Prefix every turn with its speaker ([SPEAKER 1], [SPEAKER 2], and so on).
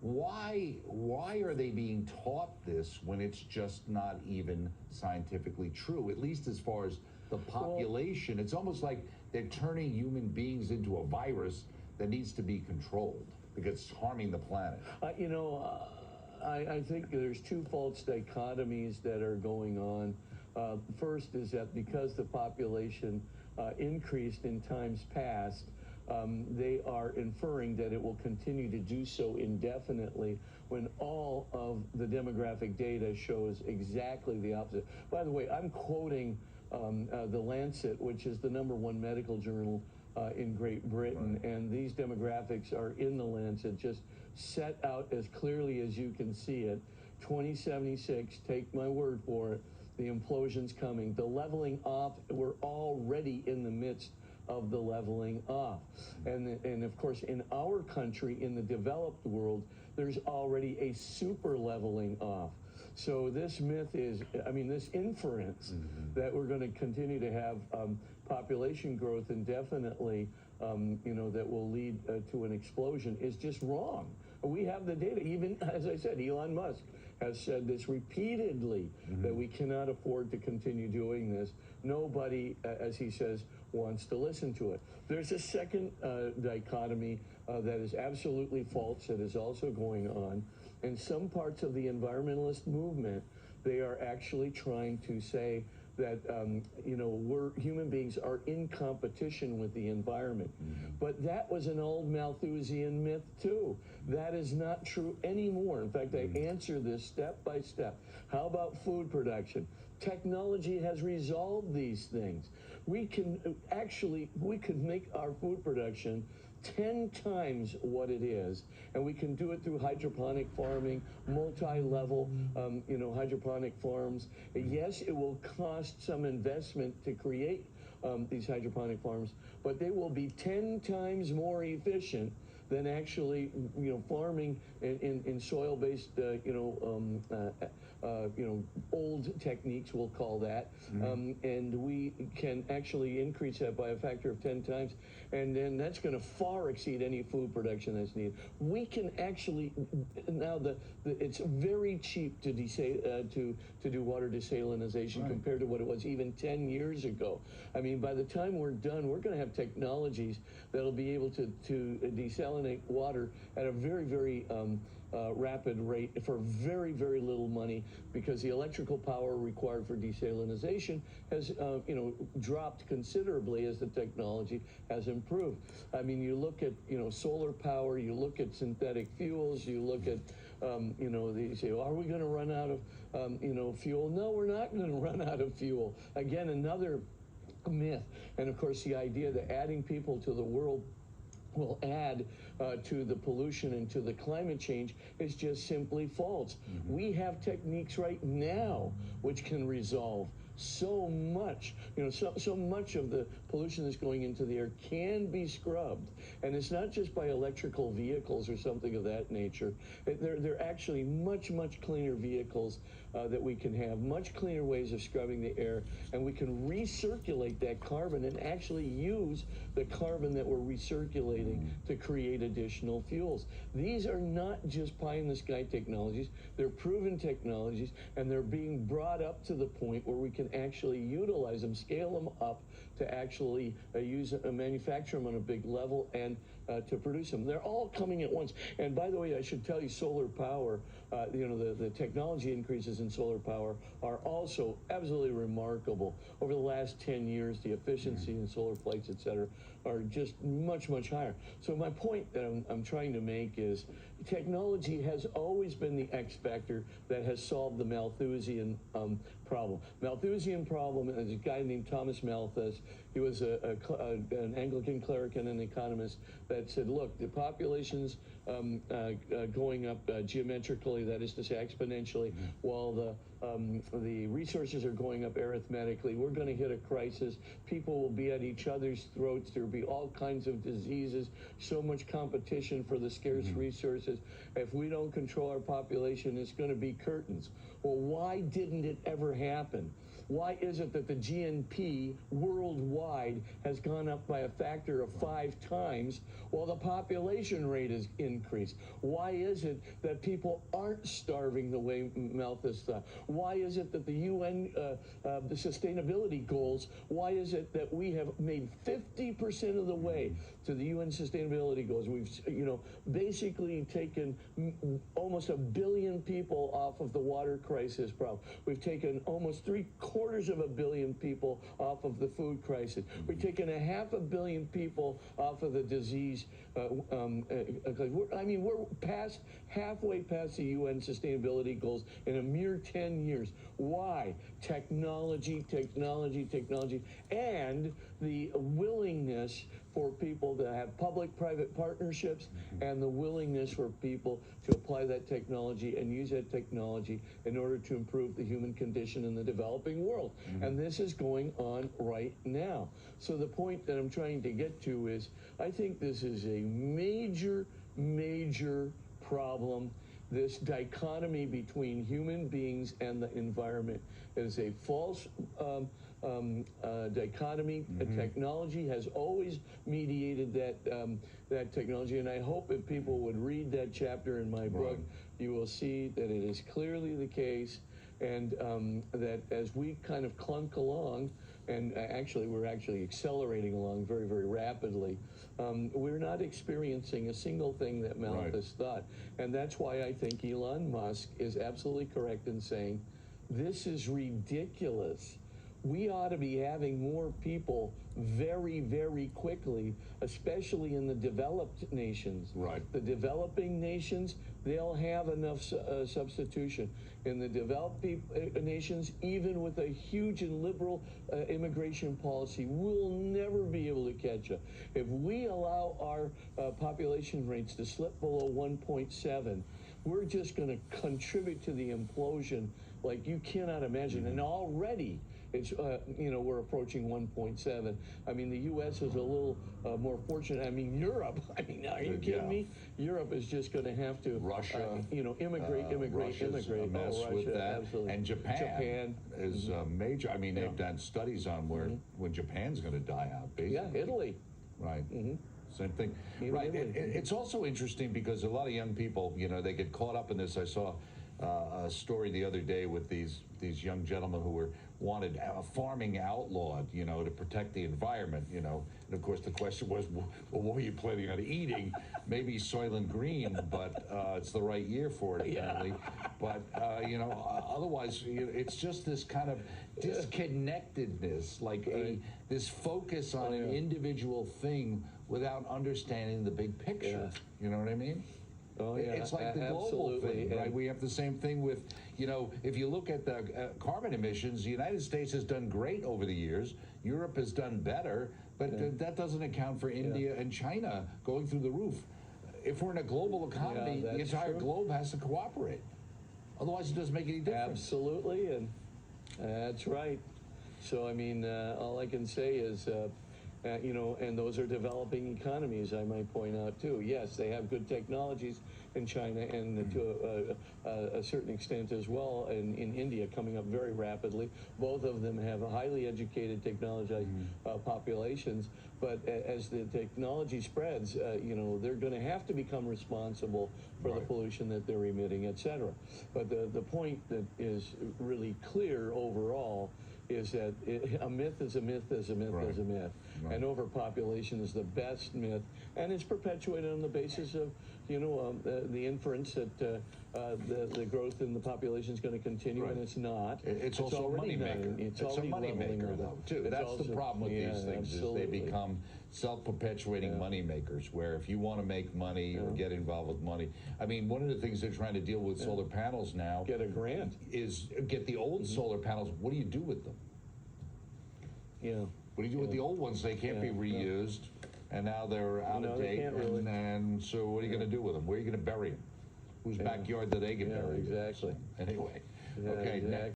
[SPEAKER 1] Why are they being taught this when it's just not even scientifically true? At least as far as the population, it's almost like they're turning human beings into a virus that needs to be controlled because it's harming the planet.
[SPEAKER 2] I think there's two false dichotomies that are going on. First is that because the population increased in times past, they are inferring that it will continue to do so indefinitely when all of the demographic data shows exactly the opposite. By the way, I'm quoting The Lancet, which is the #1 medical journal in Great Britain, right. And these demographics are in The Lancet, just set out as clearly as you can see it. 2076, take my word for it, the implosion's coming. The leveling off, we're already in the midst of the leveling off. And of course, in our country, in the developed world, there's already a super leveling off. So this myth is, this inference that we're going to continue to have population growth indefinitely, that will lead to an explosion is just wrong. We have the data. Even, as I said, Elon Musk has said this repeatedly, that we cannot afford to continue doing this. Nobody, as he says, wants to listen to it. There's a second dichotomy that is absolutely false that is also going on. In some parts of the environmentalist movement, they are actually trying to say that human beings are in competition with the environment. But that was an old Malthusian myth too. That is not true anymore. In fact, I answer this step by step. How about food production? Technology has resolved these things. We can make our food production 10 times what it is, and we can do it through hydroponic farming, multi-level, hydroponic farms. Yes, it will cost some investment to create these hydroponic farms, but they will be 10 times more efficient than actually, farming in soil-based, old techniques, we'll call that, and we can actually increase that by a factor of 10 times, and then that's going to far exceed any food production that's needed. We can actually now it's very cheap to do water desalinization compared to what it was even 10 years ago. I mean, by the time we're done, we're going to have technologies that'll be able to desalinate water at a very, very rapid rate for very, very little money, because the electrical power required for desalinization has dropped considerably as the technology has improved. I mean, you look at solar power, you look at synthetic fuels, you look at they say, well, are we going to run out of fuel? No, we're not going to run out of fuel. Again, another myth. And of course, the idea that adding people to the world will add to the pollution and to the climate change is just simply false. We have techniques right now which can resolve so much. So much of the pollution that's going into the air can be scrubbed. And it's not just by electrical vehicles or something of that nature. They're actually much, much cleaner vehicles that we can have, much cleaner ways of scrubbing the air, and we can recirculate that carbon and actually use the carbon that we're recirculating to create additional fuels. These are not just pie-in-the-sky technologies. They're proven technologies, and they're being brought up to the point where we can actually utilize them, scale them up to actually manufacture them on a big level and to produce them. They're all coming at once. And by the way, I should tell you, solar power, the technology increases in solar power are also absolutely remarkable. Over the last 10 years, the efficiency in solar plates, et cetera, are just much, much higher. So my point that I'm trying to make is technology has always been the X factor that has solved the Malthusian problem. Malthusian problem is a guy named Thomas Malthus. He was an Anglican cleric and an economist that said, look, the population's going up geometrically, that is to say exponentially, while the resources are going up arithmetically. We're going to hit a crisis. People will be at each other's throats. There will be all kinds of diseases, so much competition for the scarce resources. If we don't control our population, it's going to be curtains. Well, why didn't it ever happen? Why is it that the GNP worldwide has gone up by a factor of 5 times while the population rate is increase? Why is it that people aren't starving the way Malthus thought? Why is it that the UN, the sustainability goals, why is it that we have made 50% of the way to the UN sustainability goals? We've, basically taken almost 1 billion people off of the water crisis problem. We've taken almost 750 million people off of the food crisis. We've taken 500 million people off of the disease. We're halfway past the UN sustainability goals in a mere 10 years. Why? Technology, and the willingness for people to have public-private partnerships, and the willingness for people to apply that technology and use that technology in order to improve the human condition in the developing world. And this is going on right now. So the point that I'm trying to get to is, I think this is a major problem. This dichotomy between human beings and the environment is a false dichotomy. Technology has always mediated that technology, and I hope if people would read that chapter in my book, you will see that it is clearly the case, and that as we kind of clunk along, and we're actually accelerating along very, very rapidly, we're not experiencing a single thing that Malthus thought. And that's why I think Elon Musk is absolutely correct in saying, this is ridiculous. We ought to be having more people very, very quickly, especially in the developed nations. The developing nations, they'll have enough substitution. In the developed nations, even with a huge and liberal immigration policy, we'll never be able to catch up. If we allow our population rates to slip below 1.7, we're just going to contribute to the implosion like you cannot imagine. And already, it's we're approaching 1.7. I mean, the U.S. is a little more fortunate. I mean, Europe. I mean, are you kidding me? Europe is just going to have to
[SPEAKER 1] Russia,
[SPEAKER 2] immigrate.
[SPEAKER 1] Russia, with that,
[SPEAKER 2] absolutely.
[SPEAKER 1] and Japan is major. I mean, they've done studies on when Japan's going to die out. Basically,
[SPEAKER 2] Italy.
[SPEAKER 1] Same thing. It's also interesting because a lot of young people, they get caught up in this. I saw a story the other day with these young gentlemen who wanted farming outlawed, to protect the environment, And of course the question was, well, what were you planning on eating? Maybe Soylent Green, but it's the right year for it apparently. But otherwise, it's just this kind of disconnectedness, like this focus on an individual thing without understanding the big picture. You know what I mean?
[SPEAKER 2] Oh, yeah,
[SPEAKER 1] it's like the global thing, right? We have the same thing with, if you look at the carbon emissions, the United States has done great over the years. Europe has done better, but that doesn't account for India and China going through the roof. If we're in a global economy, the entire globe has to cooperate. Otherwise, it doesn't make any difference.
[SPEAKER 2] Absolutely, and that's right. So, I mean, all I can say is, and those are developing economies, I might point out, too. Yes, they have good technologies in China and to a certain extent as well in India, coming up very rapidly. Both of them have highly educated technology populations, but as the technology spreads, they're going to have to become responsible for the pollution that they're emitting, et cetera. But the point that is really clear overall is that a myth is a myth is a myth is a myth. And overpopulation is the best myth, and it's perpetuated on the basis of, the inference that the growth in the population is going to continue, and it's not.
[SPEAKER 1] It's also a moneymaker. It's a moneymaker, though, too. That's the problem with these things, is they become self-perpetuating moneymakers, where if you want to make money or get involved with money, I mean, one of the things they're trying to deal with solar panels now,
[SPEAKER 2] get a grant,
[SPEAKER 1] is get the old solar panels. What do you do with them? What do you do with the old ones? They can't be reused, and now they're out of date. And so what are you going to do with them? Where are you going to bury them? Whose backyard do they get buried?
[SPEAKER 2] Exactly.
[SPEAKER 1] Anyway, okay.